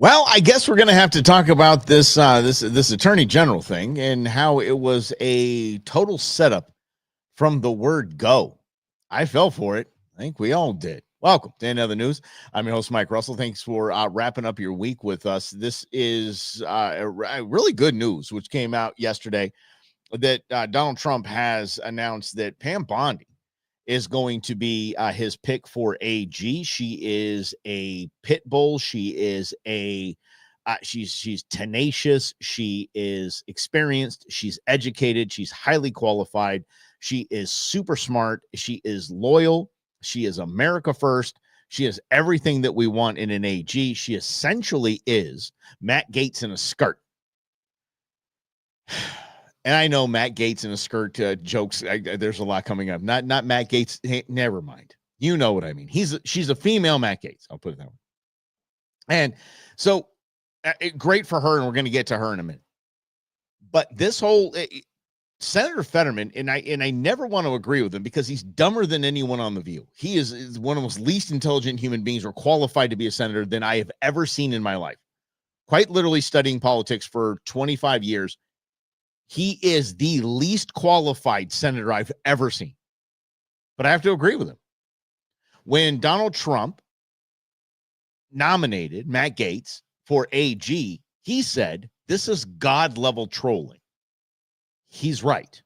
Well, I guess we're going to have to talk about this attorney general thing and how it was a total setup from the word go. I fell for it. I think we all did. Welcome to another news. I'm your host, Mike Russell. Thanks for wrapping up your week with us. This is really good news, which came out yesterday that Donald Trump has announced that Pam Bondi is going to be his pick for AG. She is a pit bull. She is she's tenacious. She is experienced. She's educated. She's highly qualified. She is super smart. She is loyal. She is America first. She is everything that we want in an AG. She essentially is Matt Gaetz in a skirt. And I know Matt Gaetz in a skirt jokes. There's a lot coming up. Not Matt Gaetz. Hey, never mind. You know what I mean. She's a female Matt Gaetz. I'll put it that way. And so great for her, and we're going to get to her in a minute. But this whole Senator Fetterman, and I never want to agree with him because he's dumber than anyone on The View. He is one of the most least intelligent human beings or qualified to be a senator than I have ever seen in my life. Quite literally studying politics for 25 years. He is the least qualified senator I've ever seen. But I have to agree with him. When Donald Trump nominated Matt Gaetz for AG, he said, this is God-level trolling. He's right.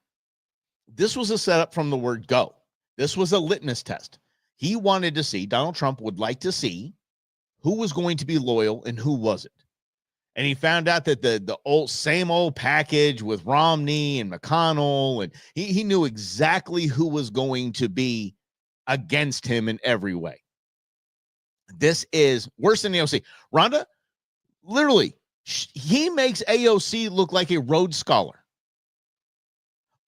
This was a setup from the word go. This was a litmus test. He wanted to see, Donald Trump would like to see who was going to be loyal and who wasn't. And he found out that the same old package with Romney and McConnell, and he knew exactly who was going to be against him in every way. This is worse than AOC. Rhonda, literally, he makes AOC look like a Rhodes Scholar.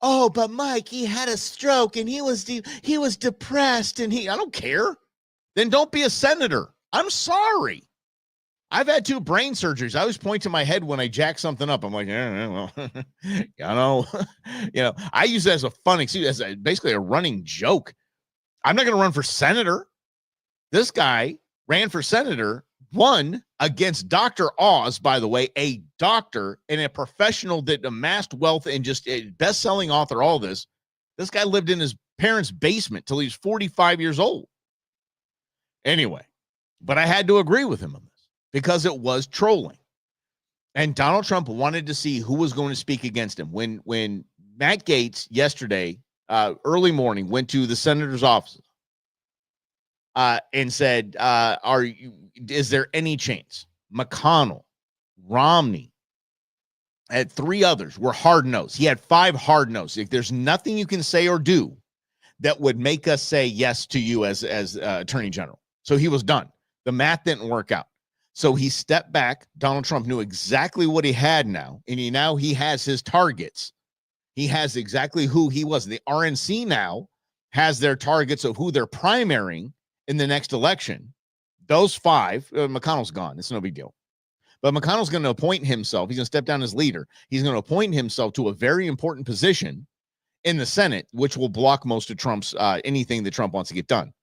Oh, but Mike, he had a stroke and he was depressed and I don't care. Then don't be a senator. I'm sorry. I've had 2 brain surgeries. I always point to my head when I jack something up. I'm like, well, I use it as a fun excuse, as basically a running joke. I'm not going to run for senator. This guy ran for senator, won against Dr. Oz, by the way, a doctor and a professional that amassed wealth and just a best-selling author, all this. This guy lived in his parents' basement till he was 45 years old. Anyway, but I had to agree with him on this because it was trolling. And Donald Trump wanted to see who was going to speak against him. When Matt Gaetz yesterday, early morning, went to the senator's office and said, is there any chance? McConnell, Romney, had 3 others were hard no's. He had 5 hard no's. If there's nothing you can say or do that would make us say yes to you as attorney general. So he was done. The math didn't work out. So he stepped back. Donald Trump knew exactly what he had now, and he has his targets. He has exactly who he was. The RNC now has their targets of who they're primarying in the next election. Those 5, McConnell's gone. It's no big deal. But McConnell's going to appoint himself. He's going to step down as leader. He's going to appoint himself to a very important position in the Senate, which will block most of Trump's anything that Trump wants to get done.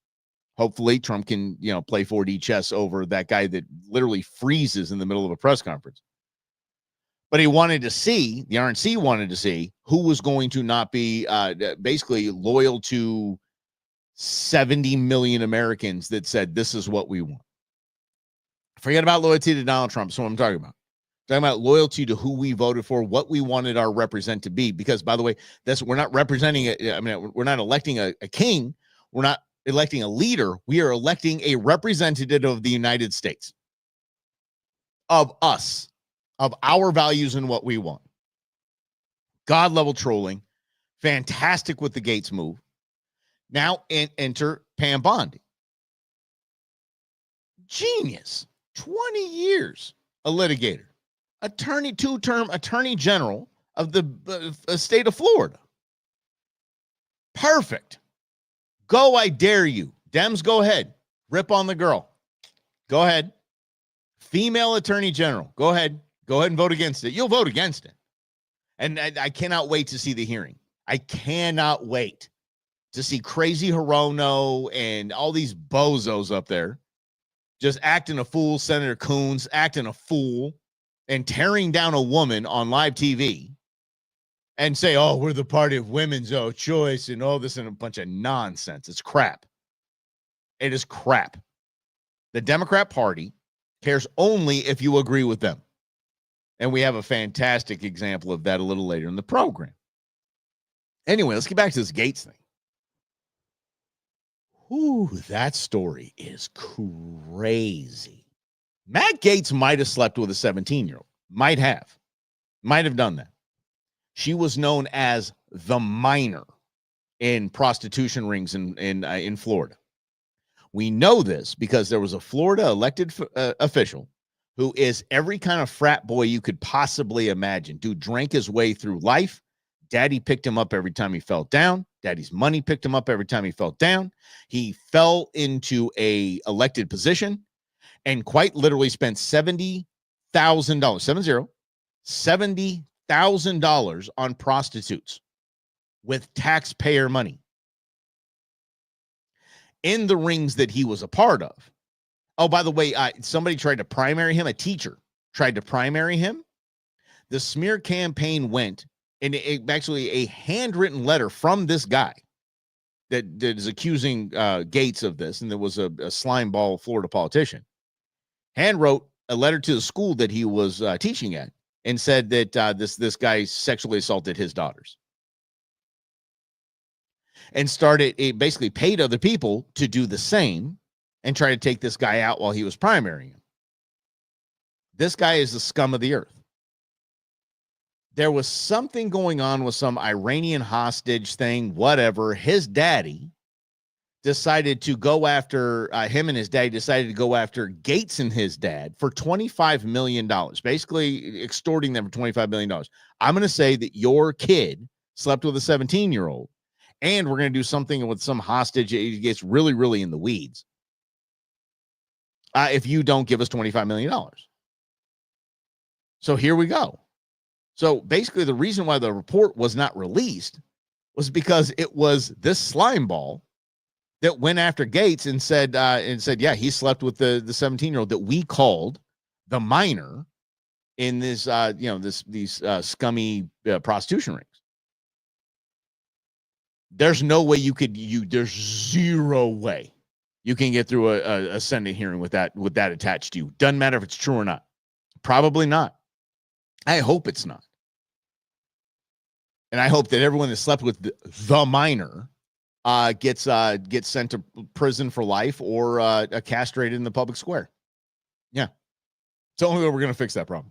Hopefully Trump can, play 4D chess over that guy that literally freezes in the middle of a press conference. But the RNC wanted to see who was going to not be basically loyal to 70 million Americans that said, this is what we want. Forget about loyalty to Donald Trump. That's what I'm talking about. I'm talking about loyalty to who we voted for, what we wanted our representative to be. Because, by the way, we're not representing we're not electing a king. We're not electing a leader. We are electing a representative of the United States, of us, of our values and what we want. God level trolling. Fantastic with the Gaetz move. Now enter Pam Bondi. Genius. 20 years a litigator. Attorney, 2-term attorney general of the state of Florida. Perfect. Go, I dare you. Dems, go ahead. Rip on the girl. Go ahead. Female attorney general. Go ahead. Go ahead and vote against it. You'll vote against it. And I cannot wait to see the hearing. I cannot wait to see Crazy Hirono and all these bozos up there just acting a fool, Senator Coons acting a fool and tearing down a woman on live TV and say, oh, we're the party of women's choice and all this and a bunch of nonsense. It's crap. It is crap. The Democrat Party cares only if you agree with them. And we have a fantastic example of that a little later in the program. Anyway, let's get back to this Gates thing. Whew, that story is crazy. Matt Gaetz might have slept with a 17-year-old. Might have done that. She was known as the minor in prostitution rings in Florida. We know this because there was a Florida elected official who is every kind of frat boy you could possibly imagine. Dude drank his way through life. Daddy picked him up every time he fell down. Daddy's money picked him up every time he fell down. He fell into a elected position and quite literally spent $70,000 on prostitutes with taxpayer money in the rings that he was a part of. Oh, by the way, somebody tried to primary him. A teacher tried to primary him. The smear campaign went, and actually a handwritten letter from this guy that is accusing Gates of this, and there was a slimeball Florida politician, hand wrote a letter to the school that he was teaching at and said that this guy sexually assaulted his daughters. And basically paid other people to do the same and try to take this guy out while he was primarying him. This guy is the scum of the earth. There was something going on with some Iranian hostage thing, whatever. His daddy decided to go after, him and his daddy decided to go after Gates and his dad for $25 million, basically extorting them for $25 million. I'm going to say that your kid slept with a 17-year-old, and we're going to do something with some hostage. It gets really, really in the weeds. If you don't give us $25 million. So here we go. So basically the reason why the report was not released was because it was this slime ball that went after Gates and said, yeah, he slept with the 17-year-old that we called the minor in this, these scummy prostitution rings. There's no way there's zero way you can get through a Senate hearing with that attached to you. Doesn't matter if it's true or not. Probably not. I hope it's not. And I hope that everyone that slept with the minor gets sent to prison for life or castrated in the public square. Yeah. It's the only way we're going to fix that problem.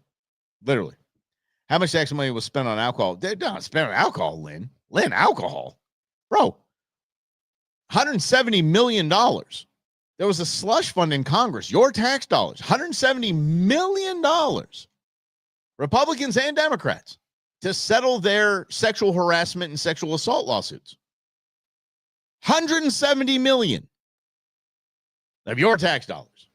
Literally. How much tax money was spent on alcohol? They don't spend on alcohol, Lynn. Lynn, alcohol. Bro, $170 million. There was a slush fund in Congress, your tax dollars, $170 million. Republicans and Democrats to settle their sexual harassment and sexual assault lawsuits. $170 million of your tax dollars.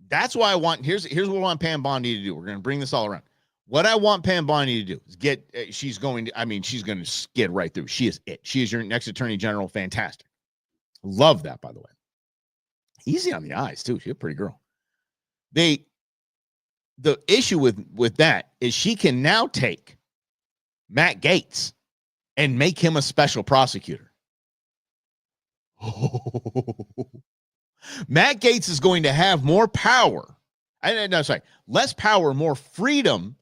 That's why I want, here's what I want Pam Bondi to do. We're going to bring this all around. What I want Pam Bondi to do is she's going to skid right through. She is it. She is your next attorney general. Fantastic. Love that, by the way. Easy on the eyes, too. She's a pretty girl. The issue with that is she can now take Matt Gaetz and make him a special prosecutor. Matt Gaetz is going to have more power. Less power, more freedom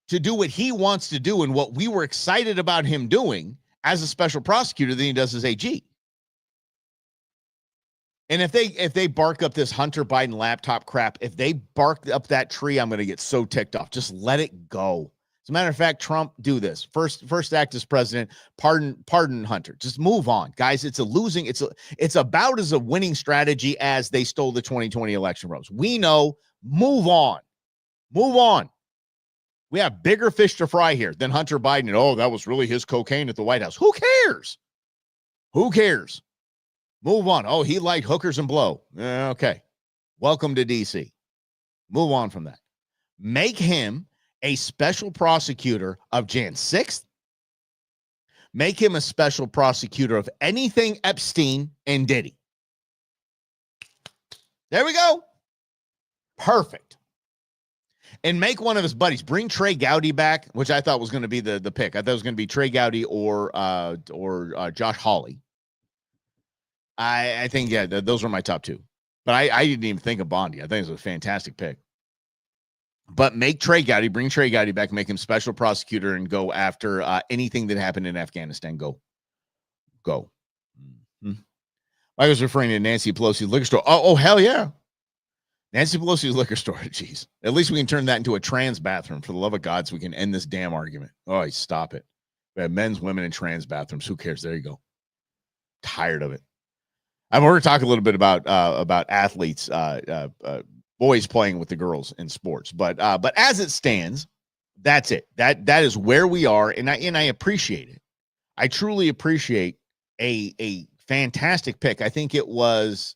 to do what he wants to do and what we were excited about him doing as a special prosecutor than he does as AG. And if they bark up this Hunter Biden laptop crap, if they bark up that tree, I'm going to get so ticked off. Just let it go. As a matter of fact, Trump, do this. First act as president, pardon Hunter. Just move on. Guys, it's about as a winning strategy as they stole the 2020 election robes. We know, move on. Move on. We have bigger fish to fry here than Hunter Biden. And, oh, that was really his cocaine at the White House. Who cares? Who cares? Move on. Oh, he liked hookers and blow. Okay. Welcome to D.C. Move on from that. Make him a special prosecutor of Jan 6th. Make him a special prosecutor of anything Epstein and Diddy. There we go. Perfect. And make one of his buddies. Bring Trey Gowdy back, which I thought was going to be the pick. I thought it was going to be Trey Gowdy or Josh Hawley. I think, yeah, those were my top two. But I didn't even think of Bondi. I think it was a fantastic pick. But make Trey Gowdy, bring Trey Gowdy back, make him special prosecutor, and go after anything that happened in Afghanistan. Go. Mm-hmm. I was referring to Nancy Pelosi's liquor store. Oh, hell yeah. Nancy Pelosi's liquor store. Jeez. At least we can turn that into a trans bathroom. For the love of God, so we can end this damn argument. Oh, stop it. We have men's, women, and trans bathrooms. Who cares? There you go. Tired of it. I'm going to talk a little bit about athletes, boys playing with the girls in sports. But as it stands, that's it. That is where we are, and I appreciate it. I truly appreciate a fantastic pick. I think it was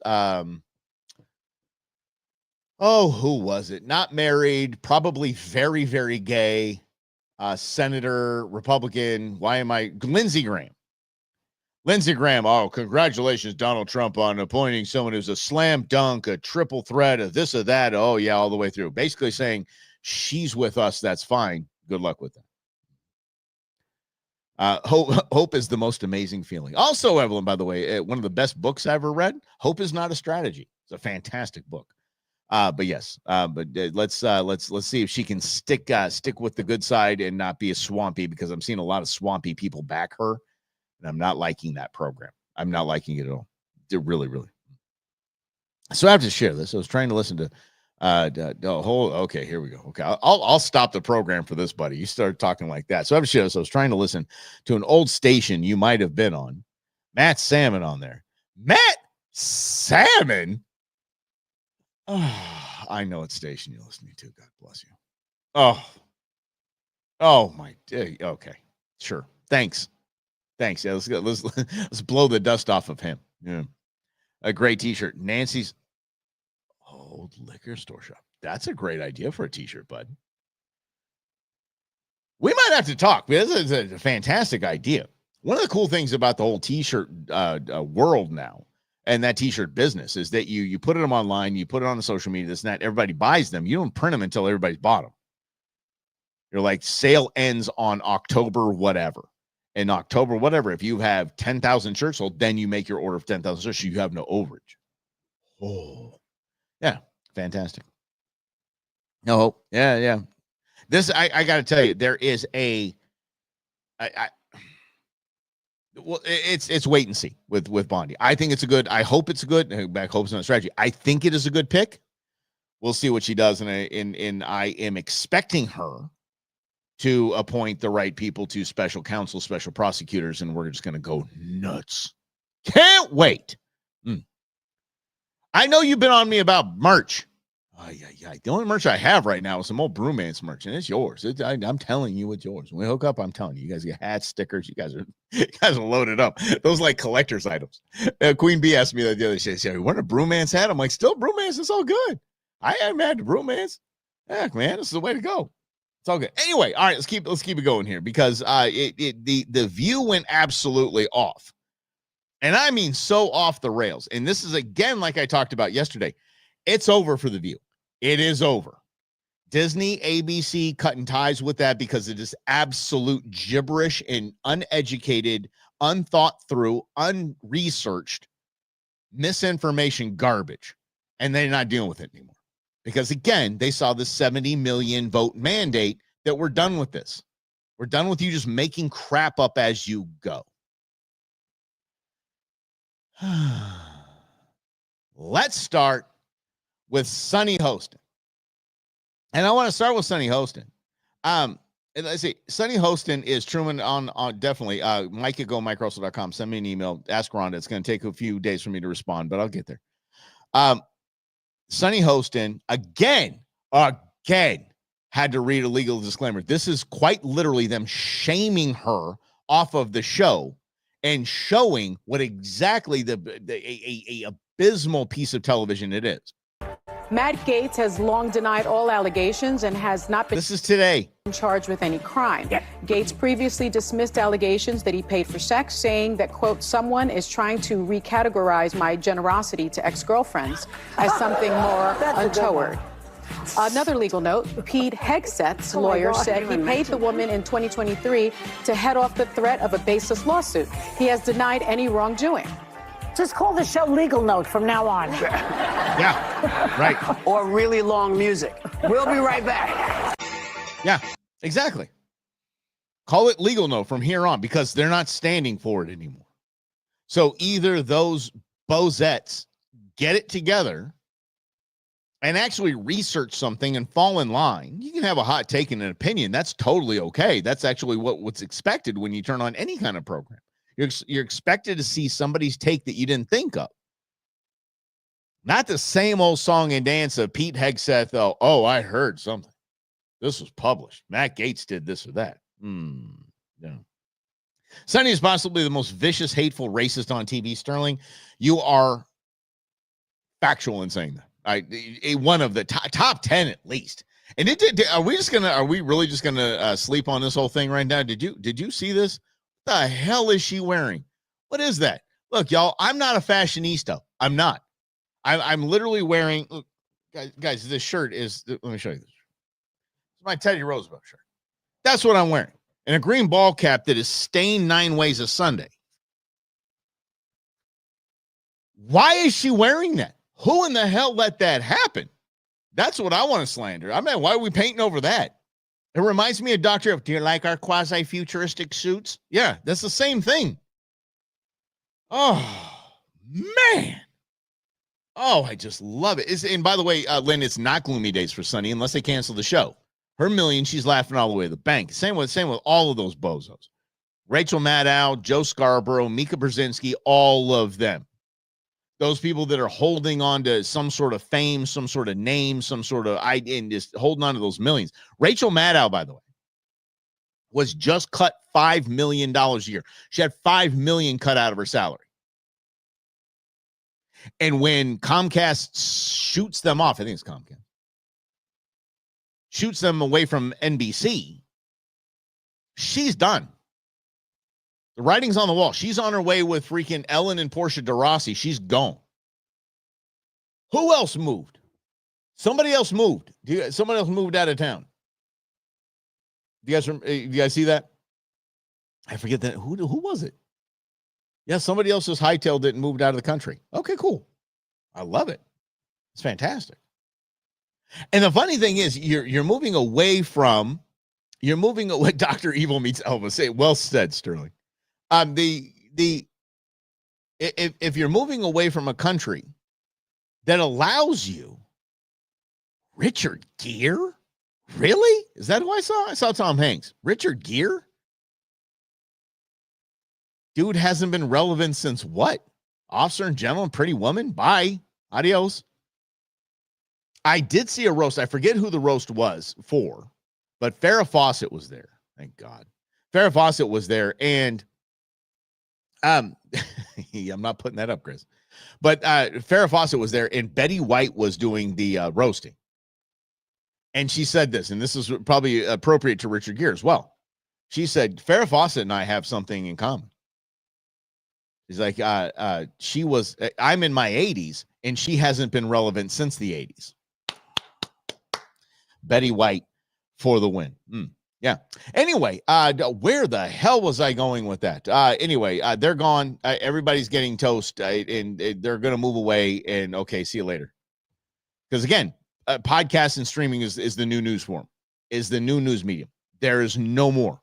who was it? Not married, probably very, very gay, senator, Republican. Lindsey Graham. Lindsey Graham, oh, congratulations, Donald Trump, on appointing someone who's a slam dunk, a triple threat, a this or that. Oh, yeah, all the way through. Basically saying, she's with us, that's fine. Good luck with that. Hope is the most amazing feeling. Also, Evelyn, by the way, one of the best books I ever read, Hope is Not a Strategy. It's a fantastic book. But yes, let's see if she can stick with the good side and not be a swampy, because I'm seeing a lot of swampy people back her. And I'm not liking that program. I'm not liking it at all. They're really, really. So I have to share this. I was trying to listen to okay, here we go. Okay, I'll stop the program for this, buddy. You started talking like that. So I have to share this. I was trying to listen to an old station you might have been on. Matt Salmon on there. Matt Salmon? Oh, I know what station you're listening to. God bless you. Oh my day. Okay, sure. Thanks. Yeah, let's blow the dust off of him. Yeah, a great T-shirt. Nancy's old liquor store shop. That's a great idea for a T-shirt, bud. We might have to talk. This is a fantastic idea. One of the cool things about the whole T-shirt world now, and that T-shirt business, is that you put them online, you put it on the social media, this and that. Everybody buys them. You don't print them until everybody's bought them. You're like, sale ends on October whatever. In October, whatever, if you have 10,000 shirts sold, then you make your order of 10,000 shirts. You have no overage. Oh, yeah. Fantastic. No, yeah. This, I got to tell you, there is well, it's wait and see with Bondi. I think I hope it's a good, I hope it's not a strategy. I think it is a good pick. We'll see what she does. And I am expecting her to appoint the right people to special counsel, special prosecutors, and we're just going to go nuts. Can't wait. I know you've been on me about merch. The only merch I have right now is some old Brewmance merch, and it's yours. I'm telling you, it's yours. When we hook up, I'm telling you, you guys get hats, stickers. You guys are loaded up. Those like collector's items. Queen Bee asked me the other day, she said, "What a Brewmance hat?" I'm like, still Brewmance. It's all good. I am mad at Brewmance. Heck, man, this is the way to go. It's all good. Anyway, all right, let's keep it going here, because the view went absolutely off. And I mean so off the rails. And this is, again, like I talked about yesterday, it's over for the View. It is over. Disney, ABC cutting ties with that because it is absolute gibberish and uneducated, unthought through, unresearched misinformation garbage. And they're not dealing with it anymore. Because, again, they saw the 70 million vote mandate that we're done with this. We're done with you just making crap up as you go. Let's start with Sunny Hostin. And I want to start with Sunny Hostin. Let's see. Sunny Hostin is Truman on definitely. Mike at GoMikeRussell.com. Send me an email. Ask Rhonda. It's going to take a few days for me to respond, but I'll get there. Sunny Hostin again had to read a legal disclaimer. This is quite literally them shaming her off of the show and showing what exactly a abysmal piece of television it is. Matt Gaetz has long denied all allegations and has not been This is today. charged with any crime. Gaetz previously dismissed allegations that he paid for sex, saying that, quote, someone is trying to recategorize my generosity to ex-girlfriends as something more untoward. Another legal note, Pete Hegseth's lawyer said he paid the woman in 2023 to head off the threat of a baseless lawsuit. He has denied any wrongdoing. Just call the show Legal Note from now on. Yeah, right. Or really long music. We'll be right back. Yeah, exactly. Call it Legal Note from here on because they're not standing for it anymore. So either those bozettes get it together and actually research something and fall in line. You can have a hot take and an opinion. That's totally okay. That's actually what's expected when you turn on any kind of program. You're expected to see somebody's take that you didn't think of. Not the same old song and dance of Pete Hegseth. Oh, I heard something. This was published. Matt Gaetz did this or that. No. Sonny is possibly the most vicious, hateful racist on TV. Sterling, you are factual in saying that. One of the top 10 at least. And are we really just gonna sleep on this whole thing right now? Did you see this? What the hell is she wearing? What is that? Look, y'all, I'm not a fashionista. I'm not. I'm literally wearing. Look, guys, this shirt is. Let me show you this. It's my Teddy Roosevelt shirt. That's what I'm wearing, and a green ball cap that is stained 9 ways a Sunday. Why is she wearing that? Who in the hell let that happen? That's what I want to slander. I mean, why are we painting over that? It reminds me of Dr. Do you like our quasi-futuristic suits? Yeah, that's the same thing. Oh, man. Oh, I just love it. And by the way, Lynn, it's not gloomy days for Sonny unless they cancel the show. Her million, she's laughing all the way to the bank. Same with all of those bozos. Rachel Maddow, Joe Scarborough, Mika Brzezinski, all of them. Those people that are holding on to some sort of fame, some sort of name, some sort of idea, and just holding on to those millions. Rachel Maddow, by the way, was just cut $5 million a year. She had $5 million cut out of her salary. And when Comcast shoots them off, I think it's Comcast, shoots them away from NBC, she's done. The writing's on the wall. She's on her way with freaking Ellen and Portia de Rossi. She's gone. Who else moved? Somebody else moved. Somebody else moved out of town. Do you guys see that? I forget that. Who was it? Yeah, somebody else just hightailed it and moved out of the country. Okay, cool. I love it. It's fantastic. And the funny thing is, you're moving away. Dr. Evil meets Elvis. Say, well said, Sterling. If you're moving away from a country that allows you, Richard Gere, really? Is that who I saw? I saw Tom Hanks. Richard Gere, dude hasn't been relevant since what? Officer and Gentleman, Pretty Woman. Bye, adios. I did see a roast. I forget who the roast was for, but Farrah Fawcett was there. Thank God, Farrah Fawcett was there, and I'm not putting that up, Chris. But Farrah Fawcett was there, and Betty White was doing the roasting. And she said this, and this is probably appropriate to Richard Gere as well. She said, Farrah Fawcett and I have something in common. She's like, I'm in my 80s, and she hasn't been relevant since the 80s. Betty White for the win. Yeah. Anyway, where the hell was I going with that? Anyway, they're gone. Everybody's getting toast, and they're going to move away. And okay, see you later. Because again, podcast and streaming is the new news form, is the new news medium. There is no more.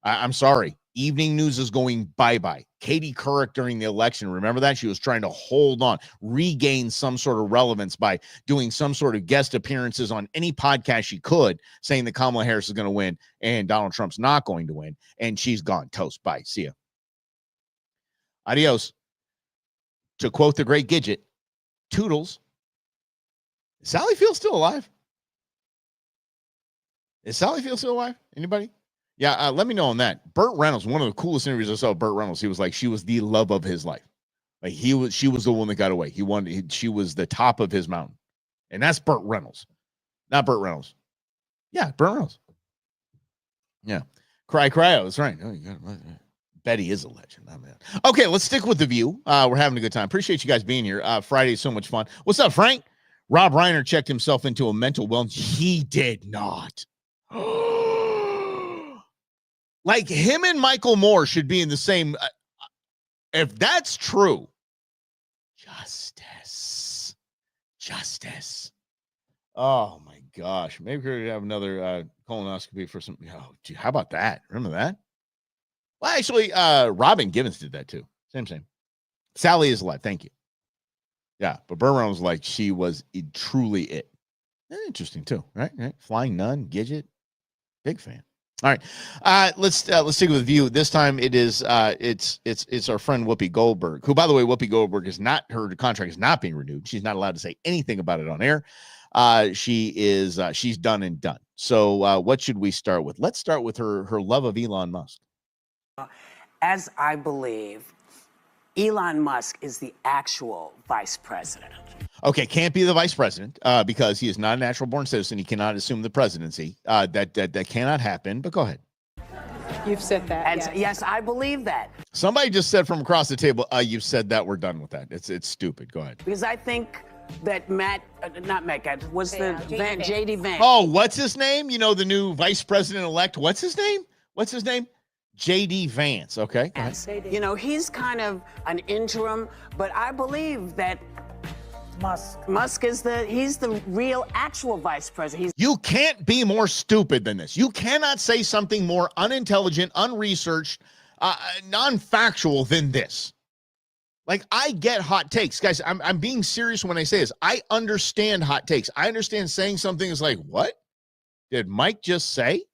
I'm sorry. Evening news is going bye-bye. Katie Couric during the election, remember that? She was trying to hold on, regain some sort of relevance by doing some sort of guest appearances on any podcast she could, saying that Kamala Harris is going to win and Donald Trump's not going to win. And she's gone. Toast. Bye. See ya. Adios. To quote the great Gidget, toodles. Is Sally Field still alive? Is Sally Field still alive? Anybody? Yeah, let me know on that. Burt Reynolds, one of the coolest interviews I saw of Burt Reynolds, he was like, she was the love of his life. Like she was the one that got away. She was the top of his mountain. And that's Burt Reynolds, not Burt Reynolds. Yeah, Burt Reynolds. Yeah. Cryo. That's right. Oh, Betty is a legend. I mean, okay, let's stick with The View. We're having a good time. Appreciate you guys being here. Friday is so much fun. What's up, Frank? Rob Reiner checked himself into a mental wellness. He did not. Like him and Michael Moore should be in the same. If that's true, justice. Oh my gosh. Maybe we're gonna have another colonoscopy for some. Oh, gee, how about that? Remember that? Well, actually, Robin Givens did that too. Same. Sally is alive. Thank you. Yeah, but Burt was like, she was truly it. Interesting too, right? Flying Nun, Gidget, big fan. All right, let's stick with View. This time it is it's our friend Whoopi Goldberg, who, by the way, Whoopi Goldberg is not, her contract is not being renewed. She's not allowed to say anything about it on air. She's done and done. So what should we start with? Let's start with her love of Elon Musk. As I believe, Elon Musk is the actual vice president. Okay, can't be the vice president because he is not a natural born citizen. He cannot assume the presidency. That cannot happen. But go ahead. You've said that. And yes, I believe that. Somebody just said from across the table, you've said that. We're done with that. It's stupid. Go ahead. Because I think that J.D. Vance. Oh, what's his name? You know, the new vice president-elect. What's his name? J.D. Vance. Okay. You know, he's kind of an interim, but I believe that Musk is he's the real actual vice president. You can't be more stupid than this. You cannot say something more unintelligent, unresearched, non-factual than this. Like, I get hot takes. Guys, I'm being serious when I say this. I understand hot takes. I understand saying something is like, what did Mike just say?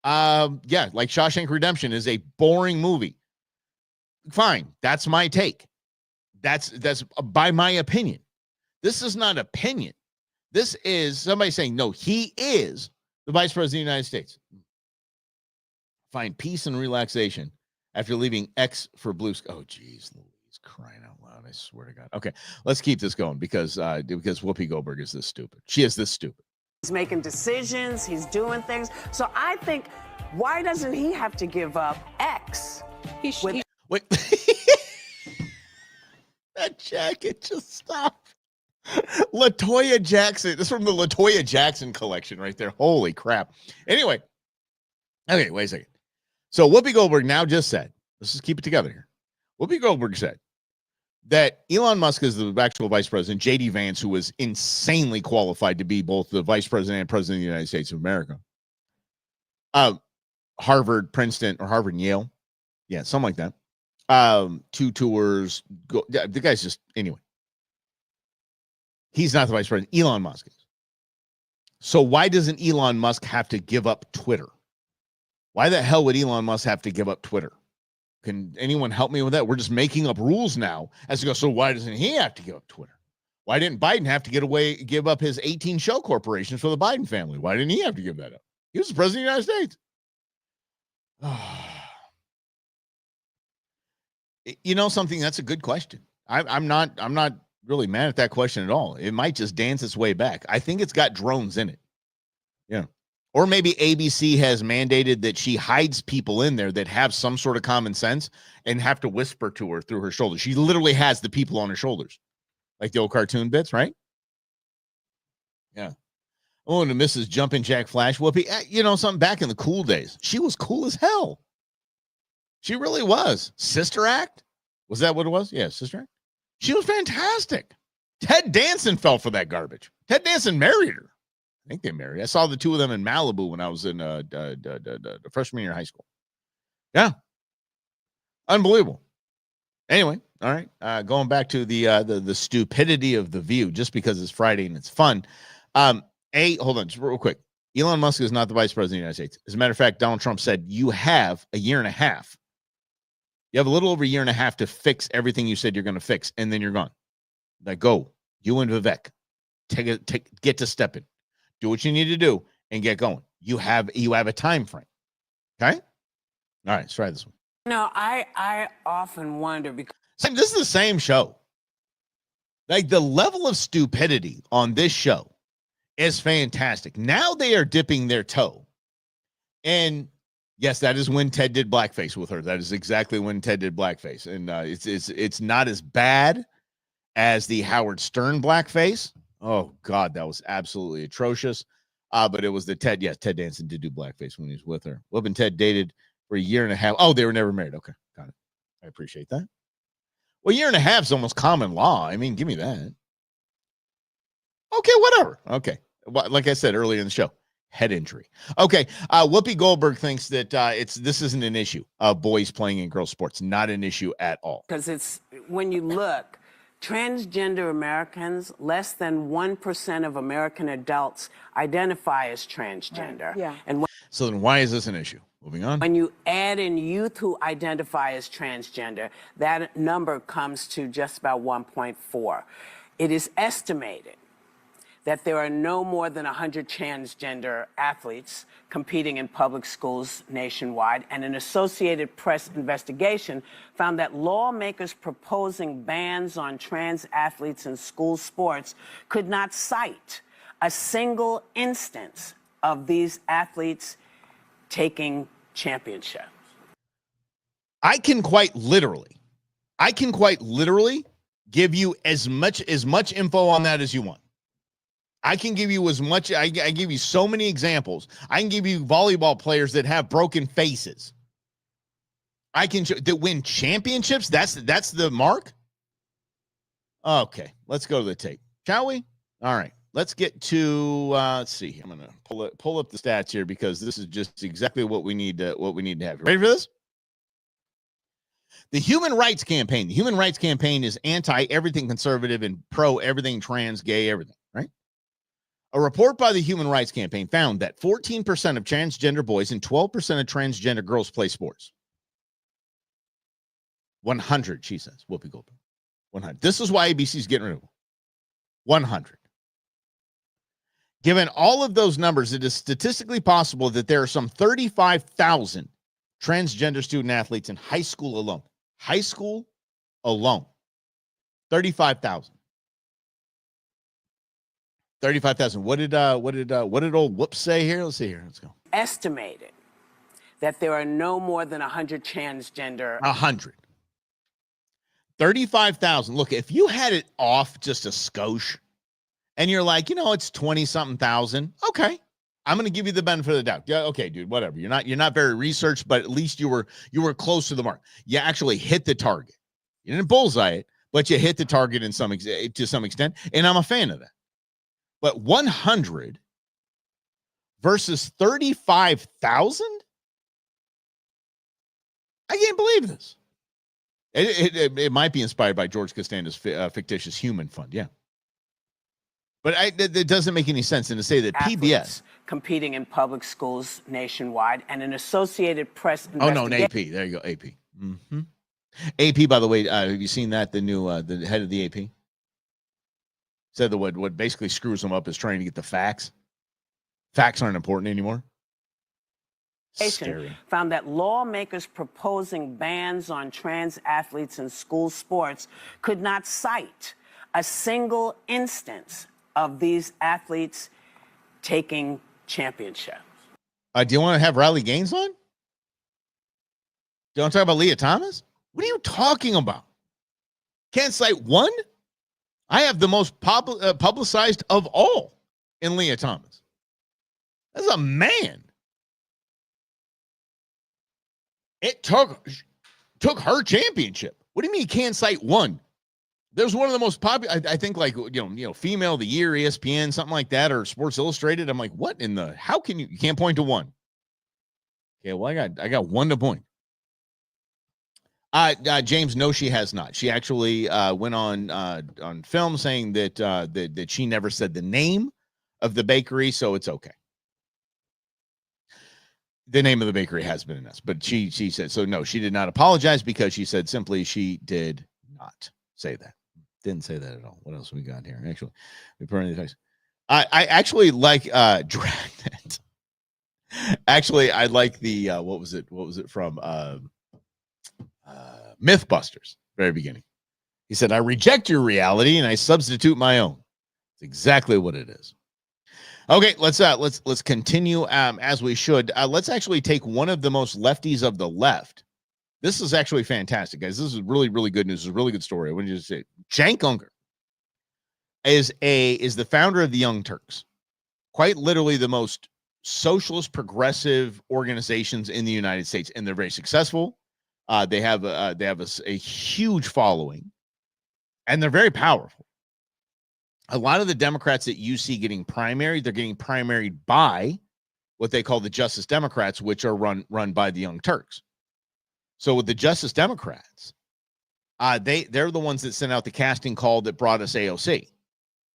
Yeah, like Shawshank Redemption is a boring movie. Fine, that's my take. That's by my opinion. This is not opinion. This is somebody saying, no, he is the vice president of the United States. Find peace and relaxation after leaving X for Blue Sky. Oh, geez, Louise, crying out loud. I swear to God. Okay, let's keep this going because Whoopi Goldberg is this stupid. She is this stupid. He's making decisions. He's doing things. So I think, why doesn't he have to give up X? Wait. That jacket just stopped. LaToya Jackson. This is from the LaToya Jackson collection right there. Holy crap. Anyway. Okay, wait a second. So Whoopi Goldberg now just said, let's just keep it together here. Whoopi Goldberg said that Elon Musk is the actual vice president, J.D. Vance, who was insanely qualified to be both the vice president and president of the United States of America. Harvard, Princeton, or Harvard and Yale. Yeah, something like that. 2 tours. The guy's just, anyway. He's not the vice president. Elon Musk is. So why doesn't Elon Musk have to give up Twitter? Why the hell would Elon Musk have to give up Twitter? Can anyone help me with that? We're just making up rules now as to go, so why doesn't he have to give up Twitter? Why didn't Biden have to give up his 18 shell corporations for the Biden family? Why didn't he have to give that up? He was the president of the United States. You know something? That's a good question. I'm not really mad at that question at all. It might just dance its way back. I think it's got drones in it. Yeah. Or maybe ABC has mandated that she hides people in there that have some sort of common sense and have to whisper to her through her shoulder. She literally has the people on her shoulders, like the old cartoon bits, right? Yeah. Oh, and Mrs. Jumpin' Jack Flash Whoopi. You know something? Back in the cool days, she was cool as hell. She really was. Sister Act? Was that what it was? Yeah, Sister Act. She was fantastic. Ted Danson fell for that garbage. Ted Danson married her. I think they married. I saw the two of them in Malibu when I was in the freshman year of high school. Yeah. Unbelievable. Anyway, all right. Going back to the stupidity of The View, just because it's Friday and it's fun. Hold on, just real quick. Elon Musk is not the vice president of the United States. As a matter of fact, Donald Trump said you have a year and a half. You have a little over a year and a half to fix everything you said you're going to fix, and then you're gone. Like, go. You and Vivek. Get to stepping. Do what you need to do and get going. You have a time frame. Okay? All right, let's try this one. No, I often wonder because this is the same show. Like the level of stupidity on this show is fantastic. Now they are dipping their toe. And yes, that is when Ted did blackface with her. That is exactly when Ted did blackface. And it's not as bad as the Howard Stern blackface. Oh God, that was absolutely atrocious. But it was the Ted. Yes, Ted Danson did do blackface when he was with her. Whoop and Ted dated for a year and a half. Oh, they were never married. Okay, got it. I appreciate that. Well, a year and a half is almost common law. I mean, give me that. Okay, whatever. Okay. Like I said earlier in the show, head injury. Okay. Whoopi Goldberg thinks that this isn't an issue of boys playing in girls sports. Not an issue at all. Because it's, when you look, transgender Americans, less than 1% of American adults identify as transgender. Right. Yeah. And So then why is this an issue? Moving on. when you add in youth who identify as transgender, that number comes to just about 1.4. It is estimated that there are no more than 100 transgender athletes competing in public schools nationwide, and an Associated Press investigation found that lawmakers proposing bans on trans athletes in school sports could not cite a single instance of these athletes taking championships. I can quite literally give you as much info on that as you want. I can give you as much. I give you so many examples. I can give you volleyball players that have broken faces. I can that win championships. That's the mark. Okay, let's go to the tape, shall we? All right, let's get to. Let's see. I'm gonna pull up the stats here because this is just exactly what we need to have. Ready for this? The Human Rights Campaign. The Human Rights Campaign is anti everything conservative and pro everything trans, gay, everything. Right. A report by the Human Rights Campaign found that 14% of transgender boys and 12% of transgender girls play sports. 100, she says, Whoopi Goldberg. 100. This is why ABC is getting rid of them. 100. Given all of those numbers, it is statistically possible that there are some 35,000 transgender student athletes in high school alone. High school alone. 35,000. 35,000. What did old Whoops say here? Let's see here. Let's go. Estimated that there are no more than 100 transgender. 100. 35,000. Look, if you had it off just a skosh and you're like, it's 20-something thousand. Okay. I'm going to give you the benefit of the doubt. Yeah. Okay, dude, whatever. You're not very researched, but at least you were close to the mark. You actually hit the target. You didn't bullseye it, but you hit the target to some extent. And I'm a fan of that. But 100 versus 35,000? I can't believe this. It might be inspired by George Costanza's fictitious human fund, yeah. But it doesn't make any sense. And to say that PBS competing in public schools nationwide, and an Associated Press investigation. Oh no, an AP. There you go, AP. Mm-hmm. AP, by the way, have you seen that? The new the head of the AP said that what basically screws them up is trying to get the facts. Facts aren't important anymore. Scary. Found that lawmakers proposing bans on trans athletes in school sports could not cite a single instance of these athletes taking championships. Do you want to have Riley Gaines on? Do you want to talk about Leah Thomas? What are you talking about? Can't cite one? I have the most publicized of all in Leah Thomas. That's a man. It took her championship. What do you mean you can't cite one? There's one of the most popular, I think, like, female of the year, ESPN, something like that, or Sports Illustrated. I'm like, what in the, how can you can't point to one? Okay, well, I got one to point. James, no, she has not. She actually went on film saying that she never said the name of the bakery, so it's okay. The name of the bakery has been announced, but she said, so no, she did not apologize because she said simply she did not say that. Didn't say that at all. What else we got here? Actually, we put in the text. I actually like Dragnet. Actually, I like the what was it from Mythbusters, very beginning. He said, I reject your reality and I substitute my own. It's exactly what it is. Okay, let's continue as we should. Let's actually take one of the most lefties of the left. This is actually fantastic, guys. This is really, really good news. It's a really good story. I want you to say Cenk Uygur is the founder of the Young Turks, quite literally the most socialist progressive organizations in the United States, and they're very successful. They have a huge following, and they're very powerful. A lot of the Democrats that you see getting primaried, they're getting primaried by what they call the Justice Democrats, which are run by the Young Turks. So with the Justice Democrats, they're the ones that sent out the casting call that brought us AOC.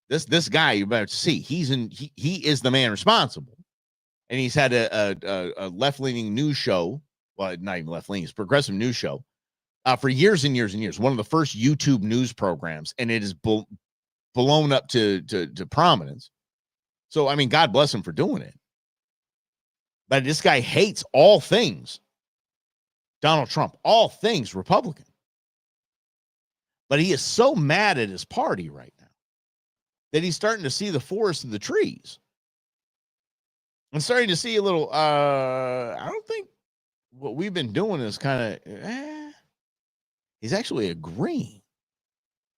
This guy you're about to see, he is the man responsible, and he's had a left-leaning news show. Well, not even left-leaning, it's a progressive news show for years and years and years. One of the first YouTube news programs, and it is blown up to prominence. So, I mean, God bless him for doing it. But this guy hates all things Donald Trump, all things Republican. But he is so mad at his party right now that he's starting to see the forest of the trees. I'm starting to see a little, I don't think what we've been doing is kind of, he's actually agreeing.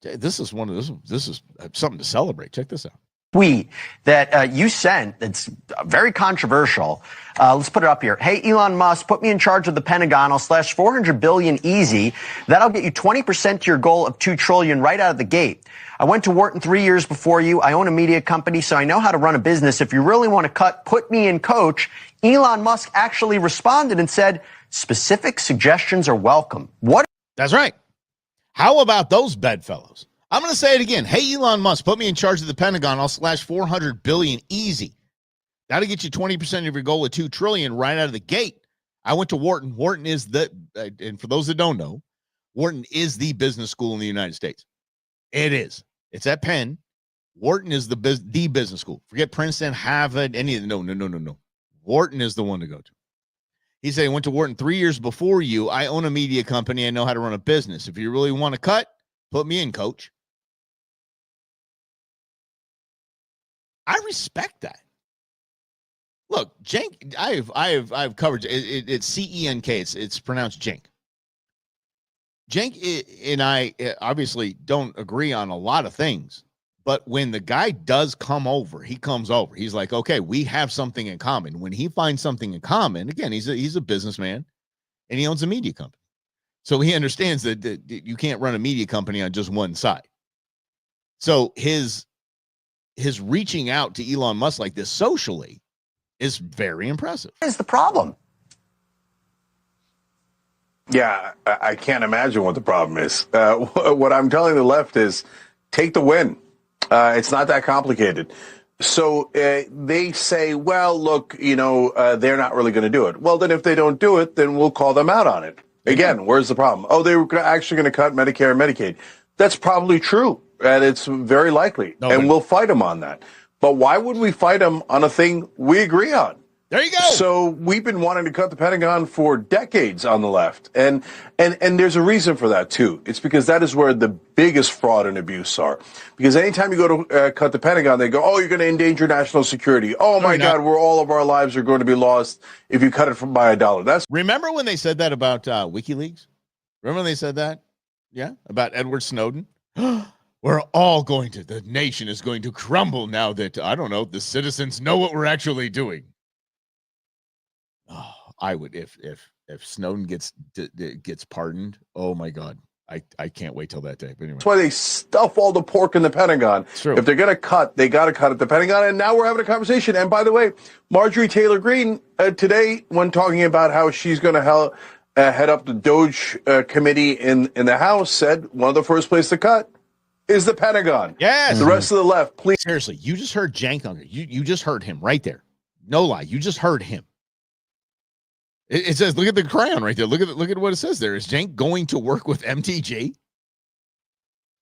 This is something to celebrate. Check this out. Tweet that you sent that's very controversial. Let's put it up here. Hey, Elon Musk, put me in charge of the Pentagon. I'll slash $400 billion easy. That'll get you 20% to your goal of $2 trillion right out of the gate. I went to Wharton 3 years before you. I own a media company, so I know how to run a business. If you really want to cut, put me in, coach. Elon Musk actually responded and said, specific suggestions are welcome. What? That's right. How about those bedfellows? I'm going to say it again. Hey, Elon Musk, put me in charge of the Pentagon. I'll slash $400 billion easy. That'll get you 20% of your goal of $2 trillion right out of the gate. I went to Wharton. Wharton is and for those that don't know, Wharton is the business school in the United States. It is. It's at Penn. Wharton is the business school. Forget Princeton, Harvard, any of the, no. Wharton is the one to go to. He said, I went to Wharton 3 years before you. I own a media company. I know how to run a business. If you really want to cut, put me in, coach. I respect that. Look, Cenk, I've covered it. It's C-E-N-K. It's pronounced Cenk. Cenk and I obviously don't agree on a lot of things, but when the guy does come over, he comes over. He's like, okay, we have something in common. When he finds something in common, again, he's a businessman, and he owns a media company, so he understands that you can't run a media company on just one side. So his reaching out to Elon Musk like this socially is very impressive. What is the problem? Yeah, I can't imagine what the problem is. What I'm telling the left is take the win. It's not that complicated. So they say, well, look, they're not really going to do it. Well, then if they don't do it, then we'll call them out on it. Again, where's the problem? Oh, they were actually going to cut Medicare and Medicaid. That's probably true. And it's very likely. And we'll fight them on that. But why would we fight them on a thing we agree on? There you go. So we've been wanting to cut the Pentagon for decades on the left. And there's a reason for that, too. It's because that is where the biggest fraud and abuse are. Because anytime you go to cut the Pentagon, they go, oh, you're going to endanger national security. Oh, my God, where all of our lives are going to be lost if you cut it by $1. Remember when they said that about WikiLeaks? Remember when they said that? Yeah, about Edward Snowden? The nation is going to crumble now that, I don't know, the citizens know what we're actually doing. Oh, I would, if Snowden gets pardoned, oh my God, I can't wait till that day. But anyway. That's why they stuff all the pork in the Pentagon. If they're going to cut, they got to cut at the Pentagon. And now we're having a conversation. And by the way, Marjorie Taylor Greene today, when talking about how she's going to head up the Doge committee in the House, said one of the first places to cut is the Pentagon. Yes. The rest of the left, please. Seriously, you just heard Cenk Uygur. You just heard him right there. No lie. You just heard him. It says, look at the crayon right there. Look at what it says there. Is Cenk going to work with MTG?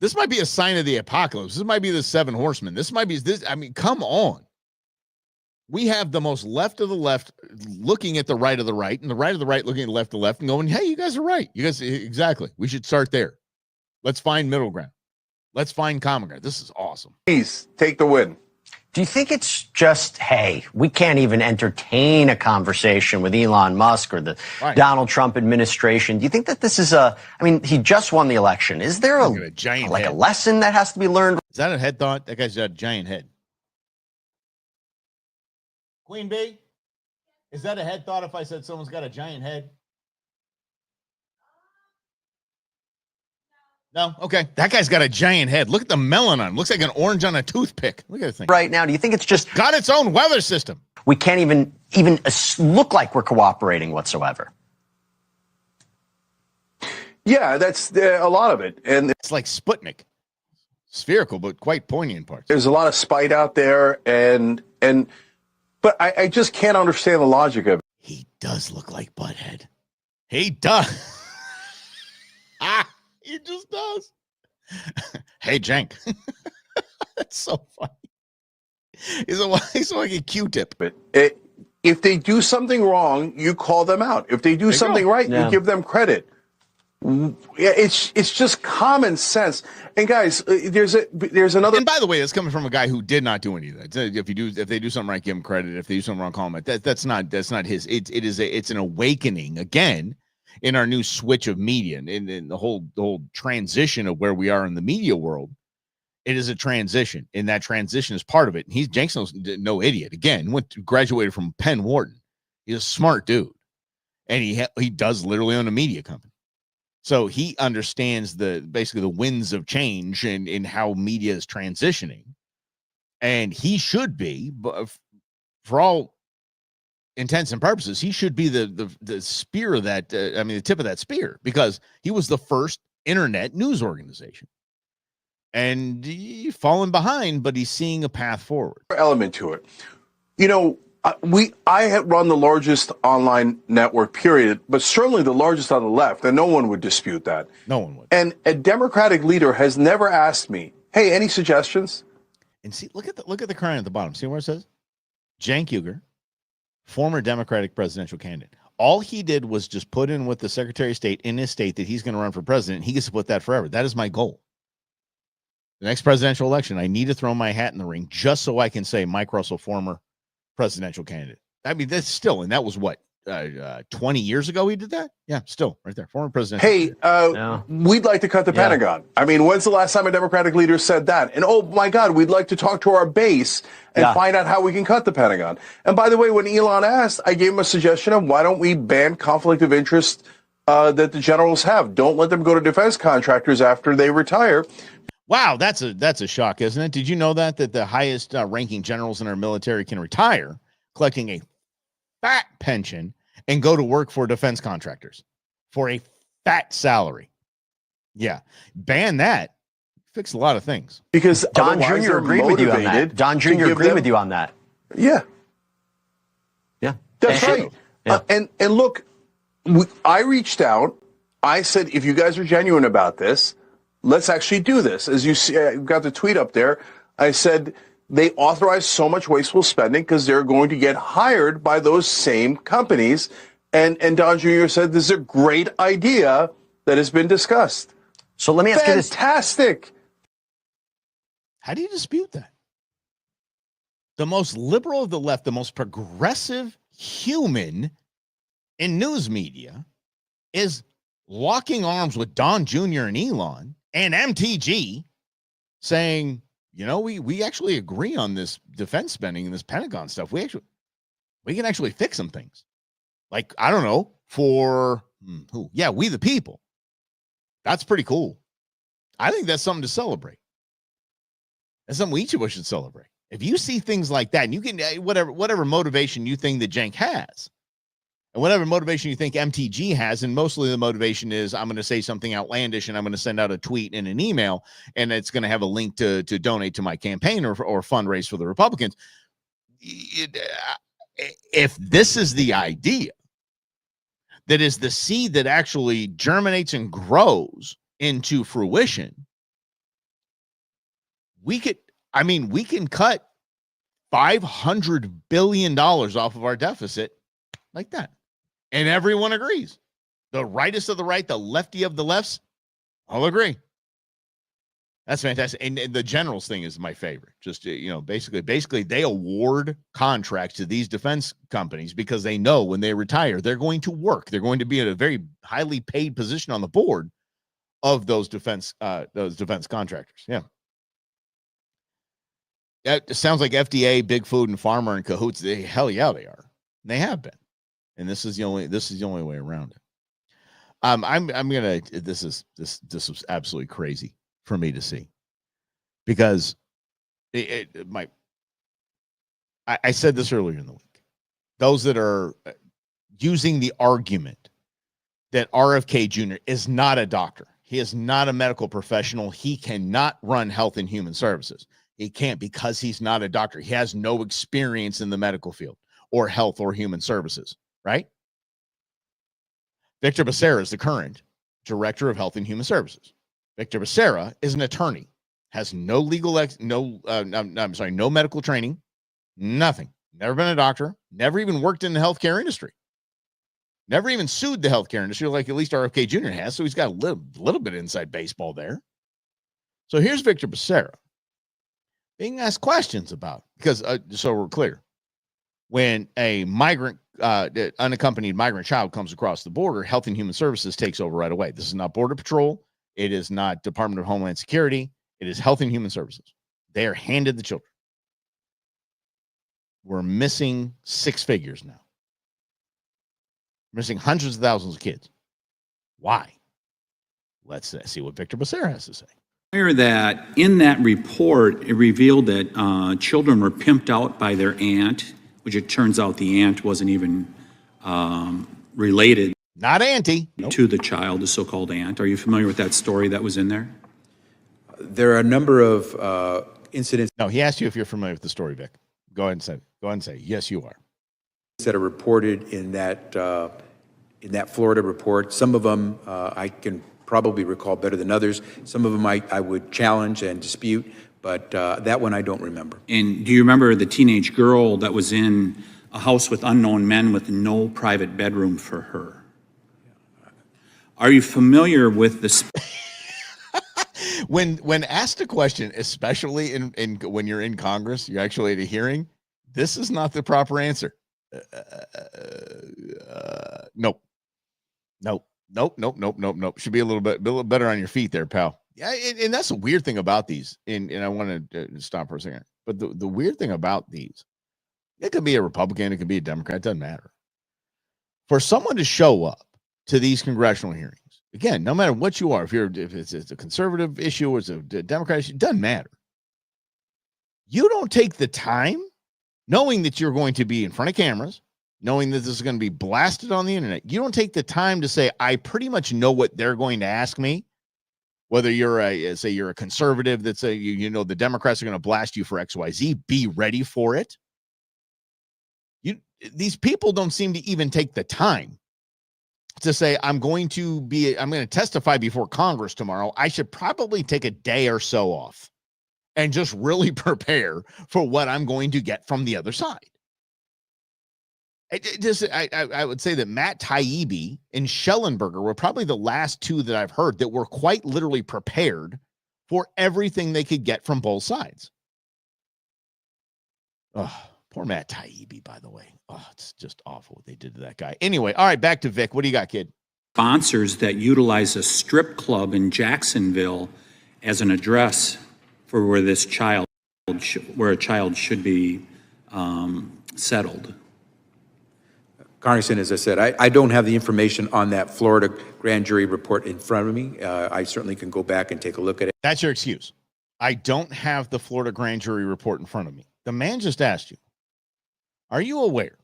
This might be a sign of the apocalypse. This might be the seven horsemen. This might be this. I mean, come on. We have the most left of the left looking at the right of the right, and the right of the right looking at the left of the left and going, hey, you guys are right. You guys, exactly. We should start there. Let's find middle ground. Let's find common ground. This is awesome. Please take the win. Do you think it's just, hey, we can't even entertain a conversation with Elon Musk or the Donald Trump administration? Do you think that this is he just won the election. Is there a giant like head. a lesson that has to be learned? Is that a head thought? That guy's got a giant head. Queen Bee, is that a head thought if I said someone's got a giant head? No? Okay. That guy's got a giant head. Look at the melon on him. Looks like an orange on a toothpick. Look at the thing. Right now, do you think it's just got its own weather system? We can't even look like we're cooperating whatsoever. Yeah, that's a lot of it. And it's like Sputnik. Spherical, but quite poignant parts. There's a lot of spite out there, but I just can't understand the logic of it. He does look like Butthead. He does. He just does. Hey, Cenk. That's so funny. He's like a Q-tip. If they do something wrong, you call them out. If they do something right, you give them credit. It's just common sense. And guys, there's another. And by the way, it's coming from a guy who did not do any of that. If they do something right, give him credit. If they do something wrong, call him out. That's not his. It's an awakening again in our new switch of media and in the whole transition of where we are in the media world. It is a transition, and that transition is part of it. And Cenk's no idiot. Again, graduated from Penn Wharton. He's a smart dude, and he does literally own a media company. So he understands basically the winds of change and in how media is transitioning, and he should be, for all intents and purposes, he should be the spear of that. The tip of that spear, because he was the first internet news organization, and he's fallen behind, but he's seeing a path forward. Element to it, I had run the largest online network, period, but certainly the largest on the left, and no one would dispute that. No one would. And a Democratic leader has never asked me, "Hey, any suggestions?" And see, look at the crown at the bottom. See where it says Cenk Uygur, former Democratic presidential candidate. All he did was just put in with the Secretary of State in his state that he's going to run for president. He gets to put that forever. That is my goal. The next presidential election, I need to throw my hat in the ring just so I can say Mike Russell, former presidential candidate. That's still, and that was what, 20 years ago he did that? Yeah, still right there. Former president. Hey, we'd like to cut the Pentagon. When's the last time a Democratic leader said that? And oh my God, we'd like to talk to our base and find out how we can cut the Pentagon. And by the way, when Elon asked, I gave him a suggestion of why don't we ban conflict of interest that the generals have? Don't let them go to defense contractors after they retire. Wow, that's a shock, isn't it? Did you know that the highest ranking generals in our military can retire, collecting a fat pension, and go to work for defense contractors for a fat salary? Yeah, ban that. Fix a lot of things. Because Don Jr. agreed with you on that. Don Jr. agreed with you on that. Yeah. Yeah. That's right. Yeah. And look, I reached out. I said, if you guys are genuine about this, let's actually do this. As you see, I've got the tweet up there. I said they authorize so much wasteful spending because they're going to get hired by those same companies. And Don Jr. said this is a great idea that has been discussed. So let me ask you this. Fantastic. How do you dispute that? The most liberal of the left, the most progressive human in news media is locking arms with Don Jr. and Elon and MTG, saying, we actually agree on this defense spending and this Pentagon stuff. We can actually fix some things. Like, I don't know, for who? Yeah, we the people. That's pretty cool. I think that's something to celebrate. That's something each of us should celebrate. If you see things like that, and you can, whatever motivation you think that Cenk has, and whatever motivation you think MTG has, and mostly the motivation is I'm going to say something outlandish and I'm going to send out a tweet and an email, and it's going to have a link to donate to my campaign or fundraise for the Republicans. If this is the idea that is the seed that actually germinates and grows into fruition, we can cut $500 billion off of our deficit like that. And everyone agrees. The rightest of the right, the lefty of the lefts, all agree. That's fantastic. And the generals thing is my favorite. Just, basically they award contracts to these defense companies because they know when they retire, they're going to work. They're going to be in a very highly paid position on the board of those defense contractors. Yeah. That sounds like FDA, Big Food, and Pharma and cahoots. Hell yeah, they are. They have been. And this is the only way around it. This was absolutely crazy for me to see, because I said this earlier in the week. Those that are using the argument that RFK Jr. is not a doctor, he is not a medical professional, he cannot run Health and Human Services. He can't because he's not a doctor. He has no experience in the medical field or health or human services, right? Victor Becerra is the current director of Health and Human Services. Victor Becerra is an attorney, has no medical training, nothing. Never been a doctor, never even worked in the healthcare industry, never even sued the healthcare industry like at least RFK Jr. has. So he's got a little bit of inside baseball there. So here's Victor Becerra being asked questions about, because so we're clear, when a migrant, unaccompanied migrant child comes across the border, Health and Human Services takes over right away. This is not Border Patrol. It is not Department of Homeland Security. It is Health and Human Services. They are handed the children. We're missing six figures now. We're missing hundreds of thousands of kids. Why? Let's see what Victor Becerra has to say. That in that report, it revealed that children were pimped out by their aunt, which it turns out the aunt wasn't even related. Not auntie. To the child, the so-called aunt. Are you familiar with that story that was in there? There are a number of incidents. No, he asked you if you're familiar with the story, Vic. Go ahead and say yes, you are. That are reported in that Florida report. Some of them I can probably recall better than others. Some of them I would challenge and dispute, but that one I don't remember. And do you remember the teenage girl that was in a house with unknown men with no private bedroom for her? Are you familiar with this? When asked a question, especially in when you're in Congress, you're actually at a hearing, this is not the proper answer. Nope. Should be a little bit better on your feet there, pal. Yeah, and that's a weird thing about these. And I want to stop for a second. But the weird thing about these, it could be a Republican, it could be a Democrat, it doesn't matter. For someone to show up to these congressional hearings, again, no matter what you are, if it's a conservative issue or it's a Democrat issue, it doesn't matter. You don't take the time, knowing that you're going to be in front of cameras, knowing that this is going to be blasted on the internet. You don't take the time to say, I pretty much know what they're going to ask me. Whether you're a conservative that's the Democrats are going to blast you for XYZ, be ready for it. These people don't seem to even take the time to say, I'm going to testify before Congress tomorrow. I should probably take a day or so off and just really prepare for what I'm going to get from the other side. I would say that Matt Taibbi and Schellenberger were probably the last two that I've heard that were quite literally prepared for everything they could get from both sides. Oh, poor Matt Taibbi, by the way. Oh, it's just awful what they did to that guy. Anyway, all right, back to Vic. What do you got, kid? Sponsors that utilize a strip club in Jacksonville as an address for where a child should be settled. Congressman, as I said, I don't have the information on that Florida grand jury report in front of me. I certainly can go back and take a look at it. That's your excuse. I don't have the Florida grand jury report in front of me. The man just asked you, are you aware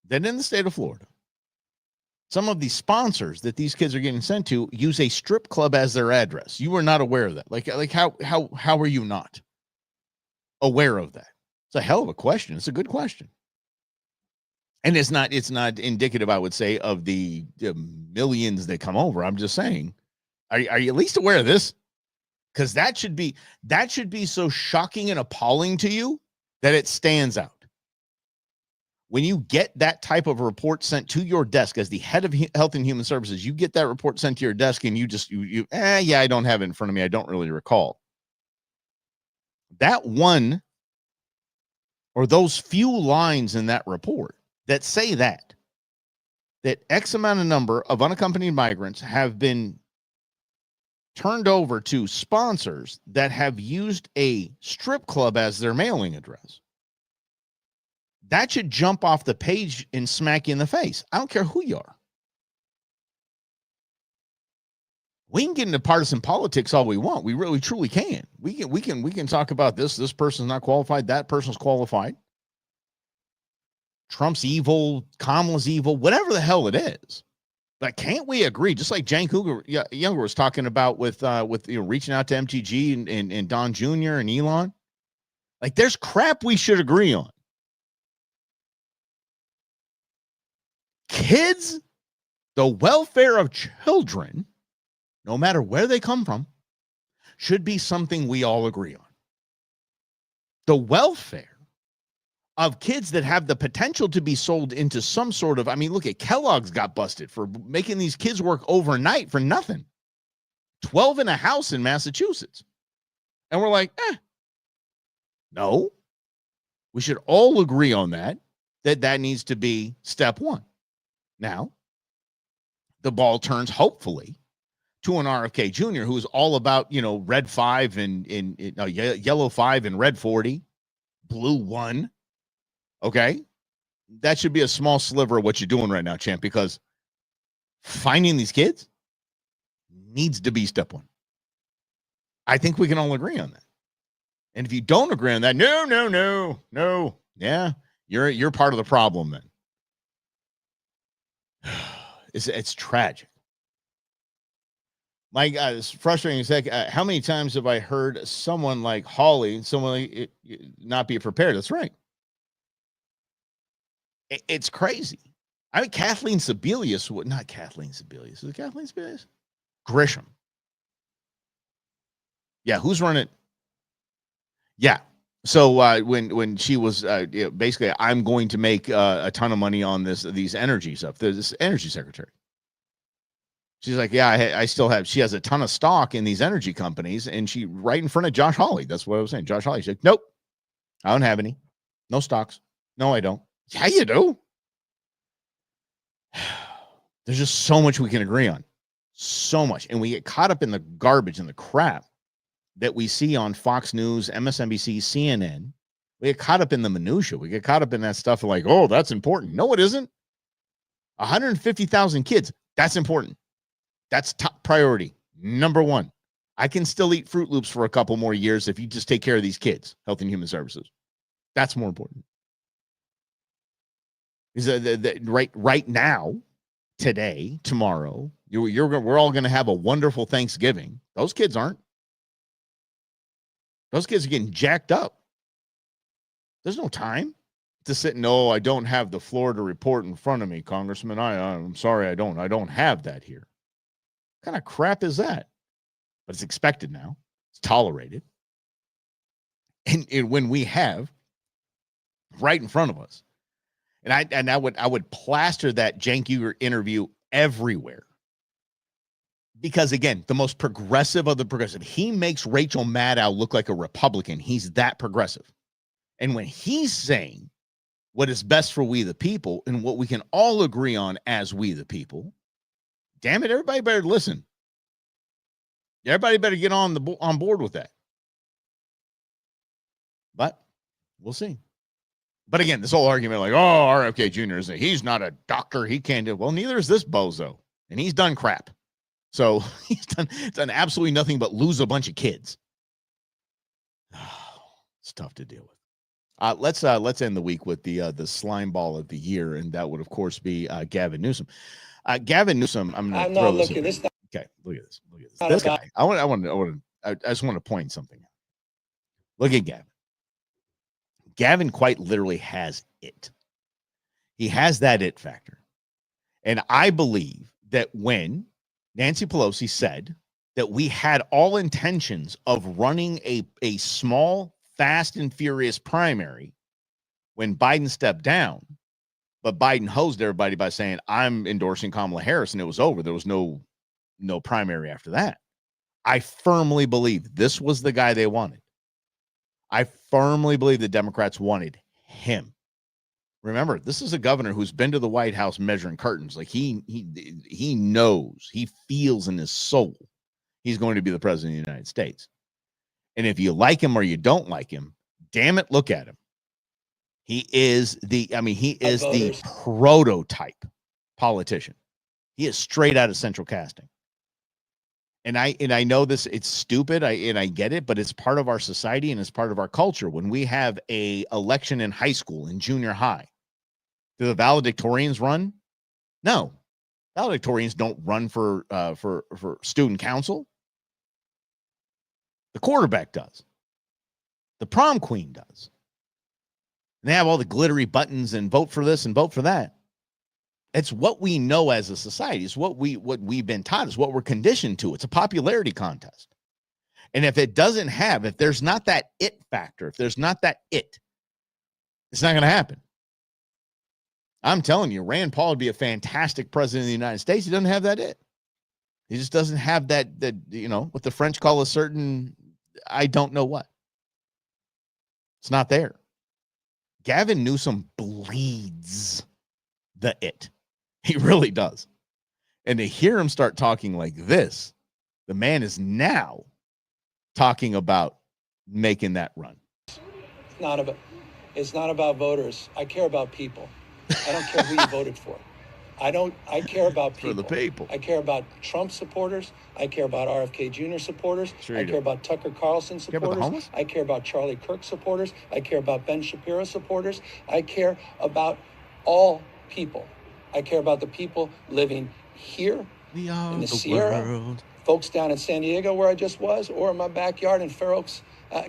that in the state of Florida, some of the sponsors that these kids are getting sent to use a strip club as their address? You were not aware of that. Like how are you not aware of that? It's a hell of a question. It's a good question. And it's not indicative, I would say, of the millions that come over. I'm just saying, are you at least aware of this? Because that should be so shocking and appalling to you that it stands out. When you get that type of report sent to your desk as the head of Health and Human Services, you get that report sent to your desk and I don't have it in front of me. I don't really recall. That one or those few lines in that report that say that X amount of number of unaccompanied migrants have been turned over to sponsors that have used a strip club as their mailing address. That should jump off the page and smack you in the face. I don't care who you are. We can get into partisan politics all we want. We really truly can. We can talk about this person's not qualified, that person's qualified. Trump's evil, Kamala's evil, whatever the hell it is. But can't we agree? Just like Cenk Uygur was talking about with reaching out to MTG and Don Jr. and Elon. Like, there's crap we should agree on. Kids, the welfare of children, no matter where they come from, should be something we all agree on. The welfare of kids that have the potential to be sold into some sort of, I mean, look at Kellogg's got busted for making these kids work overnight for nothing. 12 in a house in Massachusetts. And we're like, no. We should all agree on that needs to be step one. Now, the ball turns hopefully to an RFK Jr. who's all about, red 5 and yellow 5 and red 40, blue 1. Okay, that should be a small sliver of what you're doing right now, champ, because finding these kids needs to be step one. I think we can all agree on that. And if you don't agree on that, no, yeah, you're part of the problem then. It's tragic. My God, it's frustrating. It's like, how many times have I heard someone like Hawley, not be prepared? That's right. It's crazy. I mean, Kathleen Sebelius, not Kathleen Sebelius. Is it Kathleen Sebelius? Grisham. Yeah, who's running it? Yeah. So when she was basically, I'm going to make a ton of money on these energy stuff. This energy secretary. She's like, yeah, I still have. She has a ton of stock in these energy companies, and she right in front of Josh Hawley. That's what I was saying. Josh Hawley. She's like, nope, I don't have any. No stocks. No, I don't. Yeah, you do. There's just so much we can agree on. So much. And we get caught up in the garbage and the crap that we see on Fox News, MSNBC, CNN. We get caught up in the minutia. We get caught up in that stuff like, oh, that's important. No, it isn't. 150,000 kids. That's important. That's top priority. Number one. I can still eat Fruit Loops for a couple more years if you just take care of these kids. Health and Human Services. That's more important. Right now, today, tomorrow, we're all going to have a wonderful Thanksgiving. Those kids aren't. Those kids are getting jacked up. There's no time to sit. No, I don't have the Florida report in front of me, Congressman. I'm sorry, I don't have that here. What kind of crap is that? But it's expected now. It's tolerated. And when we have right in front of us. And I would plaster that Cenk Uygur interview everywhere. Because again, the most progressive of the progressive, he makes Rachel Maddow look like a Republican. He's that progressive. And when he's saying what is best for we the people and what we can all agree on as we the people, damn it, everybody better listen. Everybody better get on board with that. But we'll see. But again, this whole argument like, oh, RFK Jr. he's not a doctor. He can't do. Well, neither is this bozo. And he's done crap. So he's done absolutely nothing but lose a bunch of kids. It's tough to deal with. Let's end the week with the slime ball of the year. And that would, of course, be Gavin Newsom. Gavin Newsom, I'm going to throw this in. Okay, look at this. Look at this. This guy. I just want to point something out. Look at Gavin. Gavin quite literally has it. He has that it factor. And I believe that when Nancy Pelosi said that we had all intentions of running a small, fast and furious primary when Biden stepped down, but Biden hosed everybody by saying, I'm endorsing Kamala Harris, and it was over. There was no primary after that. I firmly believe this was the guy they wanted. I firmly believe the Democrats wanted him. Remember, this is a governor who's been to the White House measuring curtains. Like he knows, he feels in his soul he's going to be the president of the United States. And if you like him or you don't like him, damn it, look at him. He is the prototype politician. He is straight out of central casting. And I know this, it's stupid, I get it, but it's part of our society and it's part of our culture. When we have a election in high school, in junior high, do the valedictorians run? No. Valedictorians don't run for student council. The quarterback does. The prom queen does. And they have all the glittery buttons and vote for this and vote for that. It's what we know as a society. It's what we've been taught. It's what we're conditioned to. It's a popularity contest. And if there's not that it factor, if there's not that it's not going to happen. I'm telling you, Rand Paul would be a fantastic president of the United States. He doesn't have that it. He just doesn't have that, what the French call a certain, I don't know what. It's not there. Gavin Newsom bleeds the it. He really does. And to hear him start talking like this, the man is now talking about making that run. It's not about voters. I care about people. I don't care who you voted for. I care about people. For the people. I care about Trump supporters. I care about RFK Jr. supporters. Sure I care about Tucker Carlson supporters. I care about Charlie Kirk supporters. I care about Ben Shapiro supporters. I care about all people. I care about the people living here in the Sierra, world. Folks down in San Diego where I just was, or in my backyard in Fair Oaks,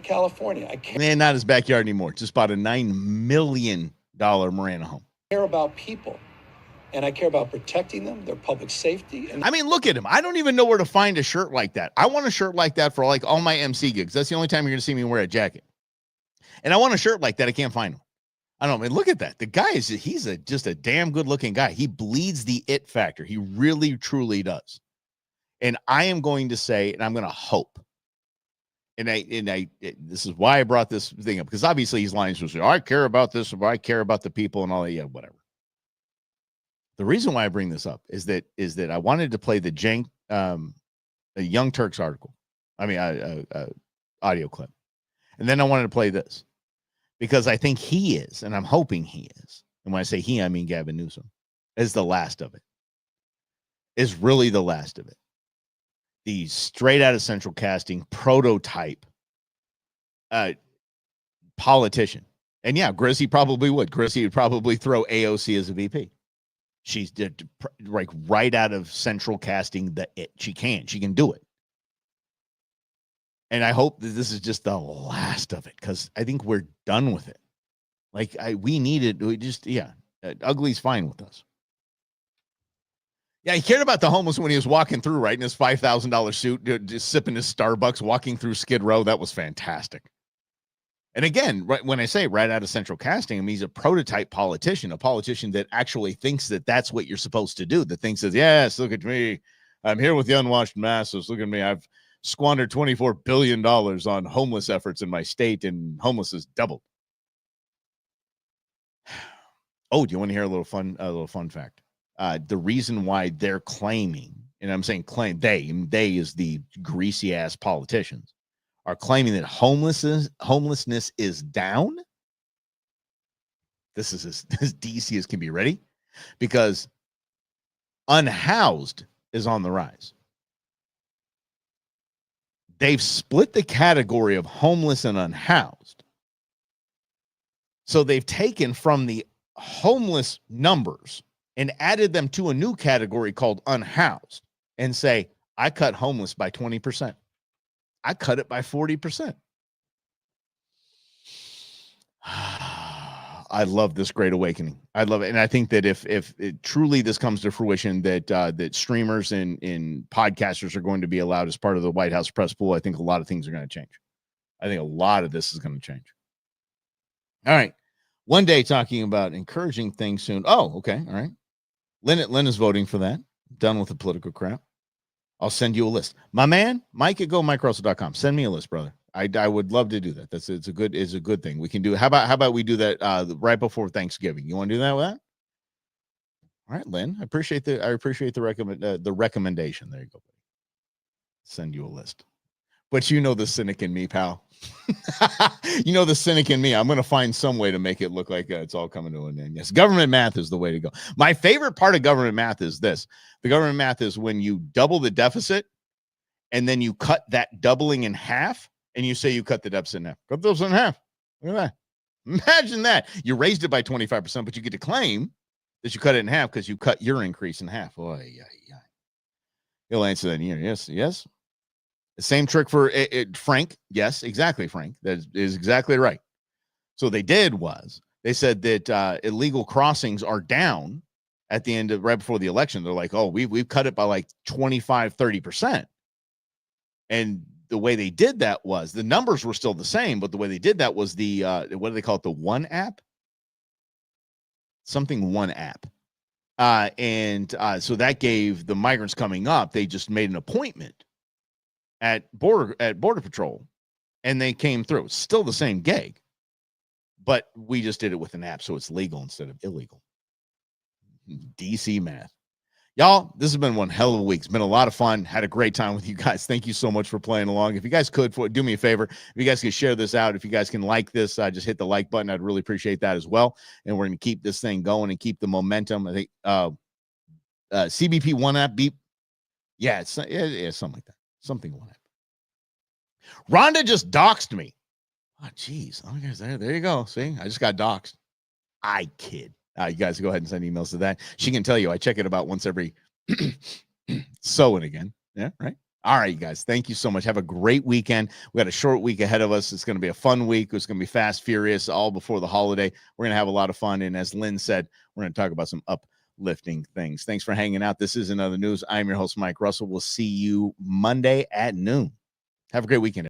California. I care. Man, not his backyard anymore. Just bought a $9 million Marana home. Care about people, and I care about protecting them, their public safety. And I mean, look at him. I don't even know where to find a shirt like that. I want a shirt like that for like all my MC gigs. That's the only time you're going to see me wear a jacket. And I want a shirt like that. I can't find one. I don't know. I mean, look at that. The guy he's just a damn good looking guy. He bleeds the it factor. He really, truly does. And I am going to say, and I'm going to hope. This is why I brought this thing up, because obviously he's lying. So I care about this, or I care about the people and all that. Yeah, whatever. The reason why I bring this up is that I wanted to play the Young Turks article. I mean, audio clip. And then I wanted to play this because I think he is, and I'm hoping he is. And when I say he, I mean Gavin Newsom is the last of it. Is really the last of it. The straight out of central casting prototype politician. And yeah, Grizzy probably would. Grizzy would probably throw AOC as a VP. She's like right out of central casting she can do it. And I hope that this is just the last of it, because I think we're done with it. Like Ugly's fine with us. Yeah, he cared about the homeless when he was walking through, right, in his $5,000 suit, just sipping his Starbucks, walking through Skid Row. That was fantastic. And again, right, when I say right out of central casting, I mean, he's a prototype politician, a politician that actually thinks that that's what you're supposed to do, that thinks that, yes, look at me. I'm here with the unwashed masses. Look at me. I've squandered $24 billion on homeless efforts in my state, and homeless is doubled. Oh, do you want to hear a little fun fact? The reason why they're claiming, and I'm saying claim, they is the greasy ass politicians, are claiming that homelessness is down. This is as DC as can be. Ready? Because unhoused is on the rise. They've split the category of homeless and unhoused. So they've taken from the homeless numbers and added them to a new category called unhoused, and say, I cut homeless by 20%. I cut it by 40%. I love this great awakening. I love it. And I think that if truly this comes to fruition, that streamers and podcasters are going to be allowed as part of the White House press pool, I think a lot of things are going to change. I think a lot of this is going to change. All right. One day talking about encouraging things soon. Oh, okay. All right. Lynn is voting for that. Done with the political crap. I'll send you a list. My man, Mike at GoMikeRussell.com. Send me a list, brother. I would love to do that. It's a good thing. We can do. How about we do that right before Thanksgiving? You want to do that with that? All right, Lynn. I appreciate the recommendation. There you go. Send you a list. But you know the cynic in me, pal. You know the cynic in me. I'm going to find some way to make it look like it's all coming to an end. Yes, government math is the way to go. My favorite part of government math is this. The government math is when you double the deficit and then you cut that doubling in half and you say you cut the deficit in half. Cut those in half. Look at that. Imagine that. You raised it by 25%, but you get to claim that you cut it in half because you cut your increase in half. Oh, yeah. He'll answer that in a year. Yes. The same trick for Frank. Yes, exactly, Frank. That is exactly right. So they said that illegal crossings are down at the end of right before the election. They're like, oh, we've cut it by like 25, 30%. And the way they did that was the numbers were still the same, but the way they did that was the what do they call it? The One app? Something One app. So that gave the migrants coming up, they just made an appointment at border patrol and they came through. It's still the same gig, but we just did it with an app, so it's legal instead of illegal. DC math. Y'all, this has been one hell of a week. It's been a lot of fun. Had a great time with you guys. Thank you so much for playing along. If you guys could, do me a favor. If you guys could share this out, if you guys can like this, just hit the like button. I'd really appreciate that as well. And we're going to keep this thing going and keep the momentum. I think CBP One app beep. Yeah, it's something like that. Something One app. Rhonda just doxed me. Oh, geez. Oh, guys, there you go. See, I just got doxed. I kid. You guys go ahead and send emails to that. She can tell you I check it about once every so and again. Yeah, right. All right, you guys. Thank you so much. Have a great weekend. We got a short week ahead of us. It's going to be a fun week. It's going to be fast, furious, all before the holiday. We're going to have a lot of fun. And as Lynn said, we're going to talk about some uplifting things. Thanks for hanging out. This is Another News. I'm your host, Mike Russell. We'll see you Monday at noon. Have a great weekend.